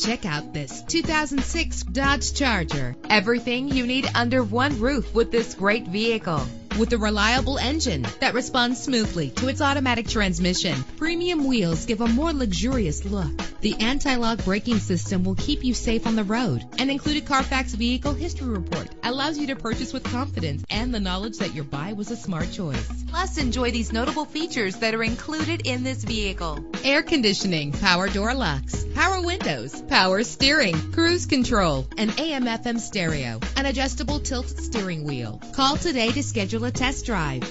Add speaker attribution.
Speaker 1: Check out this 2006 Dodge Charger. Everything you need under one roof with this great vehicle. With a reliable engine that responds smoothly to its automatic transmission, premium wheels give a more luxurious look. The anti-lock braking system will keep you safe on the road. An included Carfax Vehicle History Report allows you to purchase with confidence and the knowledge that your buy was a smart choice. Plus, enjoy these notable features that are included in this vehicle: air conditioning, power door locks, power windows, power steering, cruise control, an AM/FM stereo, an adjustable tilt steering wheel. Call today to schedule a test drive.